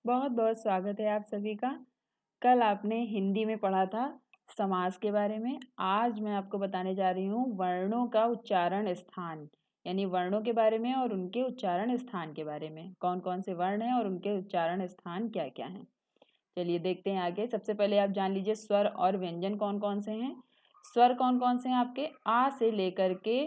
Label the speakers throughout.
Speaker 1: बहुत बहुत स्वागत है आप सभी का। कल आपने हिंदी में पढ़ा था समास के बारे में। आज मैं आपको बताने जा रही हूँ वर्णों का उच्चारण स्थान, यानी वर्णों के बारे में और उनके उच्चारण स्थान के बारे में। कौन कौन से वर्ण हैं और उनके उच्चारण स्थान क्या क्या हैं। चलिए देखते हैं आगे। सबसे पहले आप जान लीजिए स्वर और व्यंजन कौन कौन से हैं। स्वर कौन कौन से हैं आपके आ से लेकर के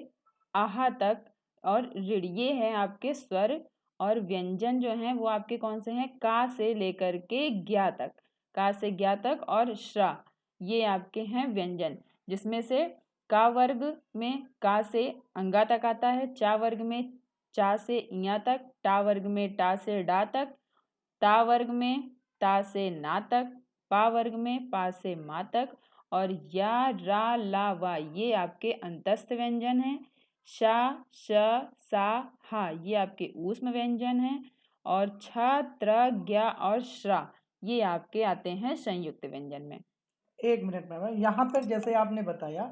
Speaker 1: आहा तक और ऋण, ये हैं आपके स्वर। और व्यंजन जो हैं वो आपके कौन से हैं, का से लेकर के ज्ञा तक, का से ज्ञा तक और श्रा, ये आपके हैं व्यंजन। जिसमें से का वर्ग में का से अंगा तक आता है, चा वर्ग में चा से इया तक, टा वर्ग में टा से डा तक, ता वर्ग में ता से ना तक, पा वर्ग में पा से मा तक, और या रा ला वा ये आपके अंतस्थ व्यंजन हैं। शा श सा हा ये आपके ऊष्म व्यंजन हैं। और छ त्र ज्ञा और श्रा ये आपके आते हैं संयुक्त व्यंजन में।
Speaker 2: एक मिनट में यहाँ पर जैसे आपने बताया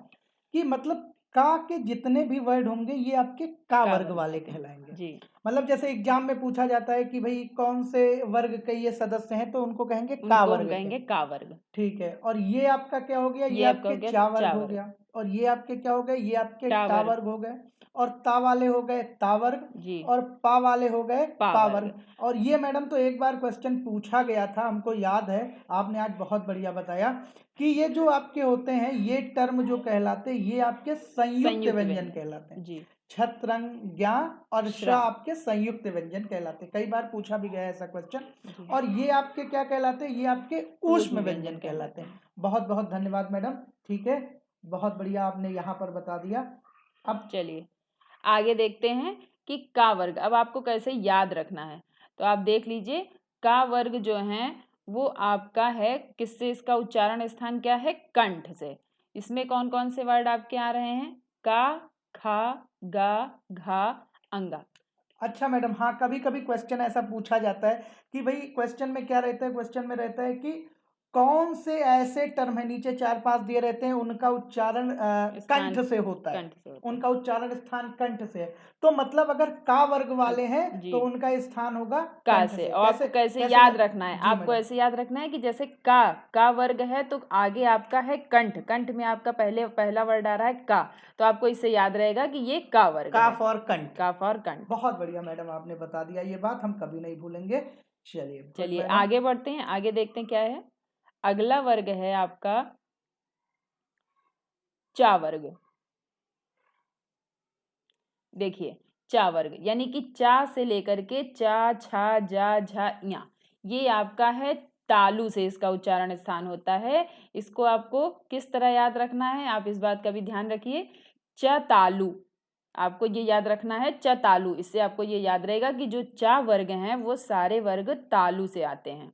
Speaker 2: कि मतलब का के जितने भी वर्ड होंगे ये आपके का वर्ग वाले कहलाएंगे।
Speaker 1: जी
Speaker 2: मतलब जैसे एग्जाम में पूछा जाता है कि भाई कौन से वर्ग के ये सदस्य हैं तो उनको कहेंगे का
Speaker 1: उनको हम
Speaker 2: वर्ग के।
Speaker 1: कहेंगे का वर्ग।
Speaker 2: ठीक है, और ये आपका क्या हो गया, ये
Speaker 1: आपका हो
Speaker 2: आपके
Speaker 1: गया
Speaker 2: चा
Speaker 1: चा
Speaker 2: वर्ग हो
Speaker 1: वर्ग,
Speaker 2: गया। और ये आपके क्या हो गए, ये आपके
Speaker 1: टा
Speaker 2: टा
Speaker 1: वर्ग।
Speaker 2: वर्ग हो गए। और ता वाले हो गए ता वर्ग।
Speaker 1: जी
Speaker 2: और पा वाले हो गए
Speaker 1: पा
Speaker 2: पा
Speaker 1: वर्ग।
Speaker 2: वर्ग। और ये मैडम तो एक बार क्वेश्चन पूछा गया था, हमको याद है। आपने आज बहुत बढ़िया बताया कि ये जो आपके होते हैं ये टर्म जो कहलाते हैं ये आपके संयुक्त
Speaker 1: संयुक्त
Speaker 2: व्यंजन
Speaker 1: व्यंजन
Speaker 2: कहलाते हैं।
Speaker 1: जी।
Speaker 2: छत्रंग ज्ञा और श्रा
Speaker 1: श्रा
Speaker 2: आपके संयुक्त व्यंजन कहलाते हैं। कई बार पूछा भी गया है ऐसा क्वेश्चन।
Speaker 1: जी।
Speaker 2: और ये आपके क्या कहलाते हैं, ये आपके ऊष्म व्यंजन कहलाते हैं। बहुत बहुत धन्यवाद मैडम। ठीक है, बहुत बढ़िया आपने यहाँ पर बता दिया। अब
Speaker 1: चलिए आगे देखते हैं कि का वर्ग अब आपको कैसे याद रखना है। तो आप देख लीजिए का वर्ग जो है वो आपका है किससे, इसका उच्चारण स्थान क्या है, कंठ से। इसमें कौन कौन से वर्ड आपके आ रहे हैं, का, खा, गा, घा, अंगा।
Speaker 2: अच्छा मैडम, हाँ कभी कभी क्वेश्चन ऐसा पूछा जाता है कि भाई क्वेश्चन में क्या रहता है, क्वेश्चन में रहता है कि कौन से ऐसे टर्म है, नीचे 4-5 दिए रहते हैं, उनका उच्चारण कंठ से होता है।
Speaker 1: कंठ से होता है।
Speaker 2: उनका उच्चारण स्थान कंठ से है। तो मतलब अगर का वर्ग वाले हैं
Speaker 1: जी
Speaker 2: तो उनका स्थान होगा
Speaker 1: का
Speaker 2: कंठ
Speaker 1: से।
Speaker 2: से।
Speaker 1: और आपको कैसे
Speaker 2: कैसे
Speaker 1: याद रखना है,
Speaker 2: जी
Speaker 1: आपको
Speaker 2: मैडम।
Speaker 1: ऐसे याद रखना है कि जैसे का वर्ग है तो आगे आपका है कंठ, कंठ में आपका पहला वर्ड आ रहा है का, तो आपको इससे याद रहेगा कि ये का वर्ग है।
Speaker 2: काफ और कंठ।
Speaker 1: काफ और कंठ।
Speaker 2: बहुत बढ़िया मैडम, आपने बता दिया, ये बात हम कभी नहीं भूलेंगे। चलिए गुड
Speaker 1: चलिए
Speaker 2: मैडम।
Speaker 1: आगे बढ़ते हैं, आगे देखते हैं क्या है। अगला वर्ग है आपका चा वर्ग। देखिए चा वर्ग यानी कि चा से लेकर के चा छा जा झा या, ये आपका है तालु से इसका उच्चारण स्थान होता है। इसको आपको किस तरह याद रखना है, आप इस बात का भी ध्यान रखिए। च तालु, आपको ये याद रखना है च तालु। इससे आपको ये याद रहेगा कि जो चा वर्ग हैं वो सारे वर्ग तालु से आते हैं।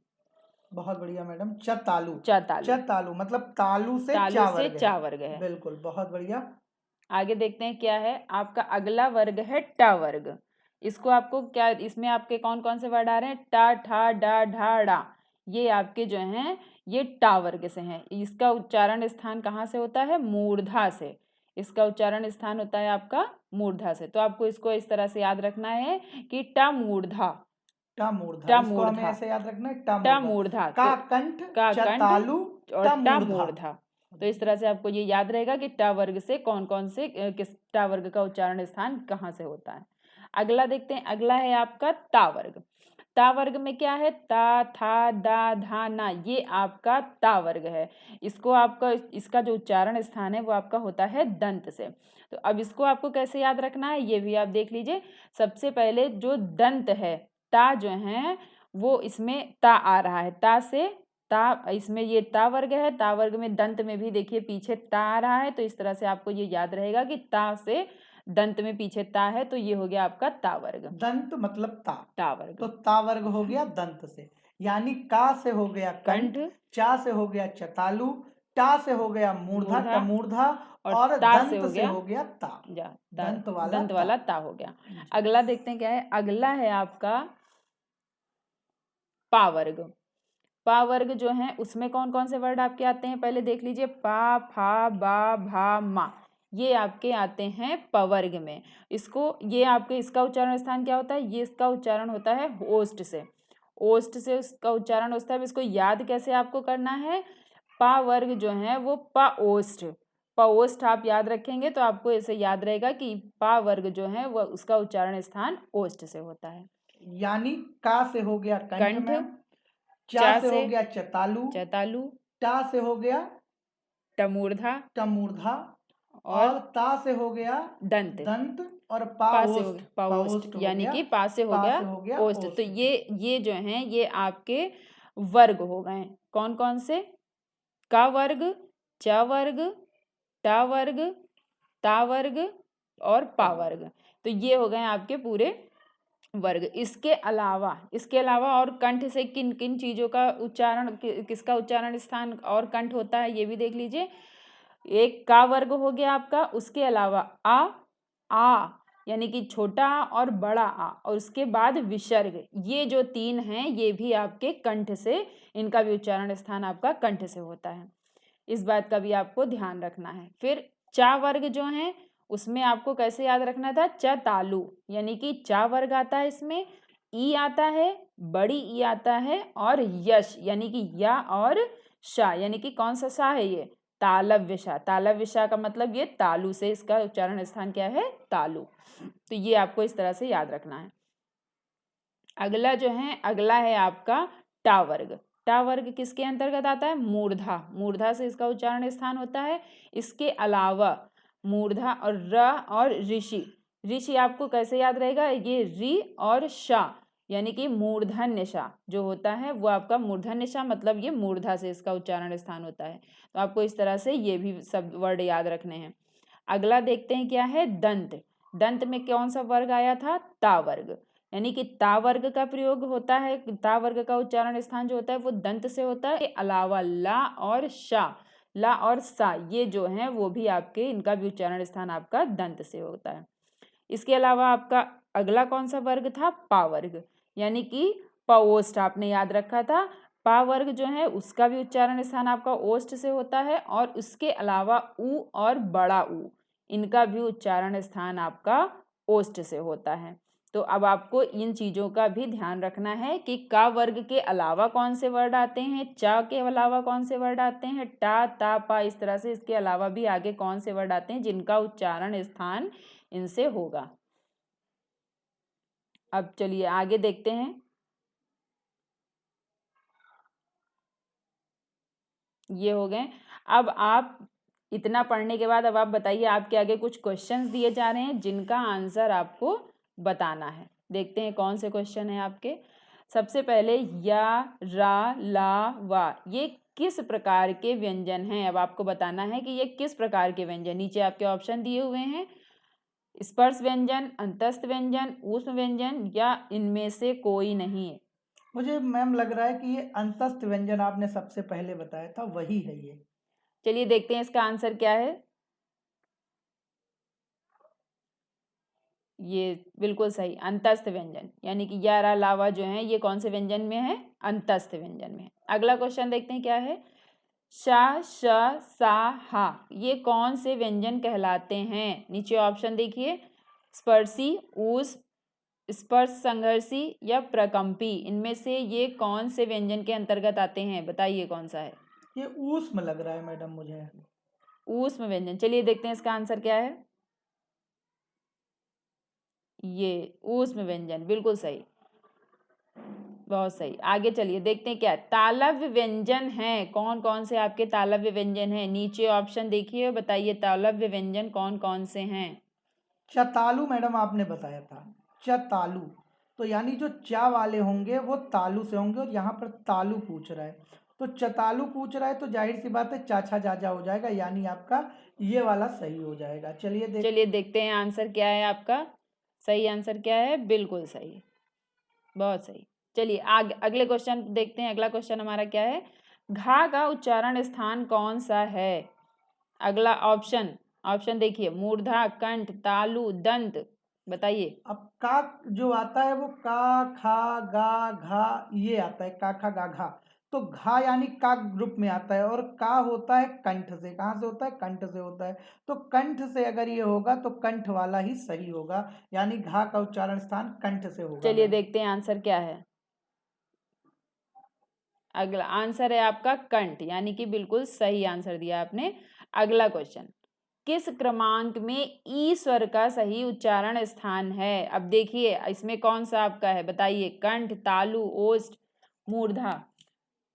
Speaker 2: बहुत बढ़िया मैडम, चतालू।
Speaker 1: च तालु,
Speaker 2: चतालू मतलब तालू से
Speaker 1: तालु
Speaker 2: चा
Speaker 1: से
Speaker 2: वर्ग है।
Speaker 1: चा वर्ग है।
Speaker 2: बिल्कुल, बहुत बढ़िया।
Speaker 1: आगे देखते हैं क्या है। आपका अगला वर्ग है टा वर्ग। इसको आपको क्या, इसमें आपके कौन कौन से वर्ड आ रहे हैं, टा ठा डा ढा डा, ये आपके जो हैं ये टा वर्ग से हैं। इसका उच्चारण स्थान कहाँ से होता है, मूर्धा से। इसका उच्चारण स्थान होता है आपका मूर्धा से। तो आपको इसको इस तरह से याद रखना है कि टा मूर्धा,
Speaker 2: टा मूर्धा,
Speaker 1: टा
Speaker 2: इसको हमें
Speaker 1: मूर्धा,
Speaker 2: ऐसे याद रखना है, टा
Speaker 1: टा
Speaker 2: मूर्धा।
Speaker 1: मूर्धा
Speaker 2: का
Speaker 1: तो
Speaker 2: कंठ,
Speaker 1: का कंठ
Speaker 2: चतालू,
Speaker 1: और
Speaker 2: टा
Speaker 1: टा
Speaker 2: मूर्धा।
Speaker 1: मूर्धा। तो इस तरह से आपको ये याद रहेगा कि टा वर्ग से कौन कौन से किस टा वर्ग का उच्चारण स्थान कहाँ से होता है। अगला देखते हैं, अगला है आपका ता वर्ग। ता वर्ग में क्या है, ता था दा धा ना, ये आपका ता वर्ग है। इसको आपका इसका जो उच्चारण स्थान है वो आपका होता है दंत से। तो अब इसको आपको कैसे याद रखना है ये भी आप देख लीजिए। सबसे पहले जो दंत है ता जो है वो इसमें ता आ रहा है, ता से ता, इसमें ये ता वर्ग है, ता वर्ग में दंत में भी देखिए पीछे ता आ रहा है। तो इस तरह से आपको ये याद रहेगा कि ता से दंत में पीछे ता है, तो ये हो गया आपका ता वर्ग।
Speaker 2: दंत मतलब ता।
Speaker 1: ता वर्ग।
Speaker 2: तो ता वर्ग हो गया दंत से, यानी का से हो गया कंठ,
Speaker 1: कंठ,
Speaker 2: चा से हो गया चतालू, टा से हो गया मूर्धा
Speaker 1: मूर्धा,
Speaker 2: टमूर्धा,
Speaker 1: और
Speaker 2: और
Speaker 1: ता से
Speaker 2: दंत
Speaker 1: हो
Speaker 2: से
Speaker 1: गया
Speaker 2: हो गया ता।
Speaker 1: जा ता,
Speaker 2: दंत वाला
Speaker 1: दंत
Speaker 2: ता।
Speaker 1: वाला ता हो गया।
Speaker 2: जी।
Speaker 1: अगला देखते हैं क्या है, अगला है आपका पा वर्ग। पा वर्ग जो है उसमें कौन कौन से वर्ड आपके आते हैं, पहले देख लीजिए। पा फा बा भा मा, ये आपके आते हैं पवर्ग में। इसको ये आपके इसका उच्चारण स्थान क्या होता है, ये इसका उच्चारण होता है ओष्ठ से। ओष्ठ से उसका उच्चारण होता है। इसको याद कैसे आपको करना है, पा वर्ग जो है वो पाओष्ठ, पाओष्ठ आप याद रखेंगे तो आपको ऐसे याद रहेगा कि पा वर्ग जो है वह उसका उच्चारण स्थान ओष्ठ से होता है।
Speaker 2: यानी का से हो गया कंठ
Speaker 1: कंठ,
Speaker 2: मैम, चा
Speaker 1: चा
Speaker 2: से हो
Speaker 1: से
Speaker 2: गया चतालू,
Speaker 1: चतालू,
Speaker 2: टा से हो गया
Speaker 1: टमूर्धा
Speaker 2: टमूर्धा,
Speaker 1: और
Speaker 2: और ता से हो गया
Speaker 1: दंत,
Speaker 2: दंत, और
Speaker 1: पा से हो
Speaker 2: पाओष्ठ
Speaker 1: गया पाओष्ठ,
Speaker 2: पाओष्ठ हो
Speaker 1: यानी
Speaker 2: गया,
Speaker 1: कि पा से हो गया ओष्ठ। तो
Speaker 2: ओष्ठ।
Speaker 1: ये जो हैं ये आपके वर्ग हो गए। कौन कौन से, का वर्ग, च वर्ग, टा वर्ग, ता वर्ग और पा वर्ग। तो ये हो गए आपके पूरे वर्ग। इसके अलावा और कंठ से किन किन चीजों का उच्चारण, किसका उच्चारण स्थान और कंठ होता है ये भी देख लीजिए। एक का वर्ग हो गया आपका, उसके अलावा आ यानी कि छोटा आ और बड़ा आ, और उसके बाद विसर्ग, ये जो तीन हैं ये भी आपके कंठ से, इनका भी उच्चारण स्थान आपका कंठ से होता है। इस बात का भी आपको ध्यान रखना है। फिर चा वर्ग जो है उसमें आपको कैसे याद रखना था, च तालु, यानी कि चा वर्ग आता है, इसमें ई आता है, बड़ी ई आता है, और यश यानी कि या और शा, यानी कि कौन सा सा है ये, तालव्य शा। तालव्य शा का मतलब ये तालु से इसका उच्चारण स्थान क्या है, तालु। तो ये आपको इस तरह से याद रखना है। अगला है आपका टा वर्ग। टा वर्ग किसके अंतर्गत आता है, मूर्धा, मूर्धा से इसका उच्चारण स्थान होता है। इसके अलावा मूर्धा और र और ऋषि, ऋषि आपको कैसे याद रहेगा, ये री और शा, यानी कि मूर्धन्य शा जो होता है वो आपका मूर्धन्य शा, मतलब ये मूर्धा से इसका उच्चारण स्थान होता है। तो आपको इस तरह से ये भी सब वर्ड याद रखने हैं। अगला देखते हैं क्या है, दंत। दंत में कौन सा वर्ग आया था, ता वर्ग, यानी कि ता वर्ग का प्रयोग होता है। ता वर्ग का उच्चारण स्थान जो होता है वो दंत से होता है। इसके अलावा ला और शा, ला और सा ये जो हैं वो भी आपके, इनका भी उच्चारण स्थान आपका दंत से होता है। इसके अलावा आपका अगला कौन सा वर्ग था, पा वर्ग, यानी कि पाओष्ठ आपने याद रखा था। पा वर्ग जो है उसका भी उच्चारण स्थान आपका ओष्ठ से होता है, और उसके अलावा उ और बड़ा उ, इनका भी उच्चारण स्थान आपका ओष्ठ से होता है। तो अब आपको इन चीजों का भी ध्यान रखना है कि का वर्ग के अलावा कौन से वर्ड आते हैं, चा के अलावा कौन से वर्ड आते हैं, टा ता पा, इस तरह से इसके अलावा भी आगे कौन से वर्ड आते हैं जिनका उच्चारण स्थान इनसे होगा। अब चलिए आगे देखते हैं। ये हो गए। अब आप इतना पढ़ने के बाद अब आप बताइए, आपके आगे कुछ क्वेश्चंस दिए जा रहे हैं जिनका आंसर आपको बताना है। देखते हैं कौन से क्वेश्चन है आपके। सबसे पहले या, रा, ला, वा, ये किस प्रकार के व्यंजन हैं। अब आपको बताना है कि ये किस प्रकार के व्यंजन, नीचे आपके ऑप्शन दिए हुए हैं, स्पर्श व्यंजन, अंतस्थ व्यंजन, ऊष्म व्यंजन, या इनमें से कोई नहीं है।
Speaker 2: मुझे मैम लग रहा है कि ये अंतस्थ व्यंजन आपने सबसे पहले बताया था, वही है ये।
Speaker 1: चलिए देखते हैं इसका आंसर क्या है। ये बिल्कुल सही, अंतस्थ व्यंजन, यानी कि या, रा, लावा जो है ये कौन से व्यंजन में है, अंतस्थ व्यंजन में। अगला क्वेश्चन देखते हैं क्या है, शा, श, सा, हा, ये कौन से व्यंजन कहलाते हैं। नीचे ऑप्शन देखिए, स्पर्शी, ऊष्म, स्पर्श संघर्षी या प्रकंपी, इनमें से ये कौन से व्यंजन के अंतर्गत आते हैं, बताइए कौन सा है।
Speaker 2: ये ऊष्म लग रहा है मैडम मुझे।
Speaker 1: ऊष्म व्यंजन, चलिए देखते हैं इसका आंसर क्या है। ये ऊष्म व्यंजन, बिल्कुल सही, बहुत सही। आगे चलिए देखते हैं क्या है, तालव्य व्यंजन है, कौन कौन से आपके तालव्य व्यंजन हैं। नीचे ऑप्शन देखिए, बताइए तालव्य व्यंजन कौन कौन से हैं।
Speaker 2: चतालू मैडम आपने बताया था, चतालू, तो यानी जो चा वाले होंगे वो तालू से होंगे, और यहाँ पर तालू पूछ रहा है, तो चतालू पूछ रहा है, तो जाहिर सी बात है चाचा जाजा हो जाएगा, यानी आपका ये वाला सही हो जाएगा।
Speaker 1: चलिए देखते हैं आंसर क्या है आपका, सही आंसर क्या है, बिल्कुल सही, बहुत सही। चलिए आगे अगले क्वेश्चन देखते हैं। अगला क्वेश्चन हमारा क्या है, घा का उच्चारण स्थान कौन सा है। अगला ऑप्शन देखिए, मूर्धा, कंठ, तालु, दंत, बताइए।
Speaker 2: अब का जो आता है वो का, खा, गा, घा, ये आता है, का, खा, गा, घा, तो घा यानी का ग्रुप में आता है, और का होता है कंठ से। कहाँ से होता है, कंठ से होता है, तो कंठ से अगर ये होगा तो कंठ वाला ही सही होगा, यानी घा का उच्चारण स्थान कंठ से होगा
Speaker 1: चलिए
Speaker 2: मैम।
Speaker 1: देखते हैं आंसर क्या है। अगला आंसर है आपका कंठ, यानी कि बिल्कुल सही आंसर दिया आपने। अगला क्वेश्चन, किस क्रमांक में ई स्वर का सही उच्चारण स्थान है? अब देखिए इसमें कौन सा आपका है, बताइए। कंठ, तालु, ओष्ठ, मूर्धा।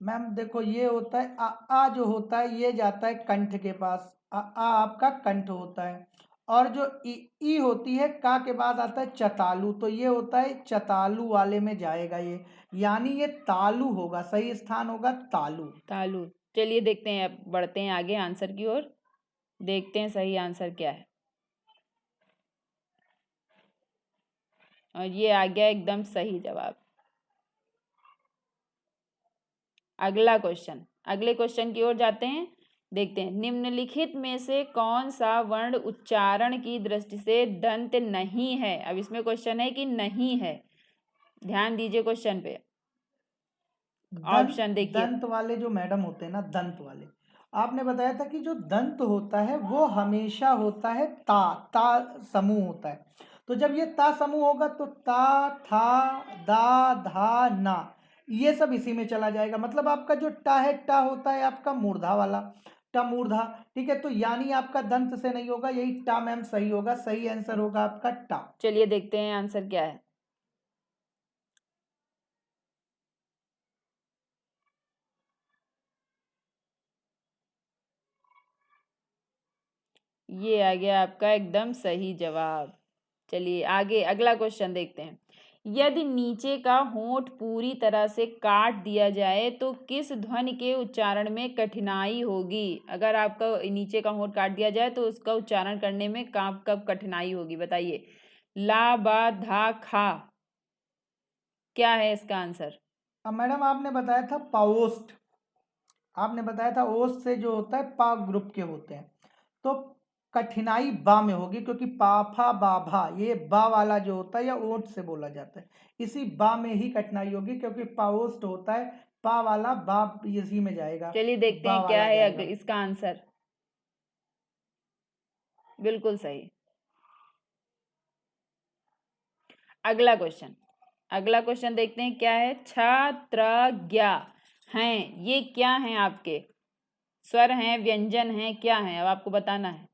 Speaker 2: मैम देखो ये होता है आ जो होता है ये जाता है कंठ के पास, आ आपका कंठ होता है, और जो ई होती है का के बाद आता है चतालू, तो ये होता है चतालू वाले में जाएगा ये, यानी ये तालु होगा, सही स्थान होगा तालु।
Speaker 1: तालु। चलिए देखते हैं, अब बढ़ते हैं आगे आंसर की ओर, देखते हैं सही आंसर क्या है। और ये आ गया एकदम सही जवाब। अगला क्वेश्चन, अगले क्वेश्चन की ओर जाते हैं, देखते हैं। निम्नलिखित में से कौन सा वर्ण उच्चारण की दृष्टि से दंत नहीं है? अब इसमें क्वेश्चन है कि नहीं है, ध्यान दीजिए क्वेश्चन पे। ऑप्शन देखिए।
Speaker 2: दंत वाले जो मैडम होते हैं ना, दंत वाले, आपने बताया था कि जो दंत होता है वो हमेशा होता है ता समूह होता है, तो जब ये ता समूह होगा तो ता, था, दा, धा, ना, ये सब इसी में चला जाएगा। मतलब आपका जो टा है, टा होता है आपका मूर्धा वाला, टा मूर्धा, ठीक है, तो यानी आपका दंत से नहीं होगा, यही टा मैम सही होगा, सही आंसर होगा आपका टा।
Speaker 1: चलिए देखते हैं आंसर क्या है। ये आ गया आपका एकदम सही जवाब। चलिए आगे अगला क्वेश्चन देखते हैं। यदि नीचे का होंठ पूरी तरह से काट दिया जाए तो किस ध्वनि के उच्चारण में कठिनाई होगी? अगर आपका नीचे का होंठ काट दिया जाए तो उसका उच्चारण करने में कब कठिनाई होगी, बताइए। ला, बा, धा, खा, क्या है इसका आंसर?
Speaker 2: अब मैडम आपने बताया था पाओस्ट, आपने बताया था ओस से जो होता है पा ग्रुप के होते हैं, तो कठिनाई बा में होगी, क्योंकि पाफा बाभा ये बा वाला जो होता है या ओट से बोला जाता है, इसी बा में ही कठिनाई होगी, क्योंकि पाओस्ट होता है पा वाला, बा इसी में जाएगा,
Speaker 1: चलिए देखते
Speaker 2: बा
Speaker 1: हैं क्या
Speaker 2: वाला
Speaker 1: है
Speaker 2: जाएगा।
Speaker 1: इसका आंसर। बिल्कुल सही। अगला क्वेश्चन, अगला क्वेश्चन देखते हैं क्या है। छात्रज्ञा हैं, ये क्या हैं आपके? स्वर हैं, व्यंजन हैं, क्या हैं? अब आपको बताना है।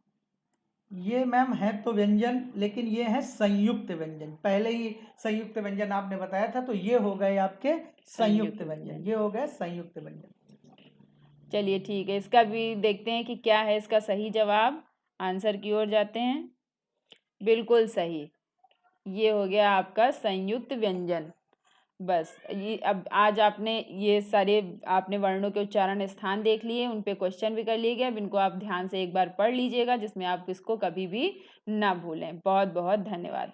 Speaker 2: ये मैम है तो व्यंजन, लेकिन ये है संयुक्त व्यंजन, पहले ही संयुक्त व्यंजन आपने बताया था, तो ये हो गए आपके संयुक्त व्यंजन, ये हो गए संयुक्त व्यंजन।
Speaker 1: चलिए ठीक है, इसका भी देखते हैं कि क्या है इसका सही जवाब। आंसर की ओर जाते हैं। बिल्कुल सही, ये हो गया आपका संयुक्त व्यंजन। बस ये, अब आज आपने ये सारे आपने वर्णों के उच्चारण स्थान देख लिए, उन पे क्वेश्चन भी कर लिए गए। अब इनको आप ध्यान से एक बार पढ़ लीजिएगा, जिसमें आप इसको कभी भी ना भूलें। बहुत बहुत धन्यवाद।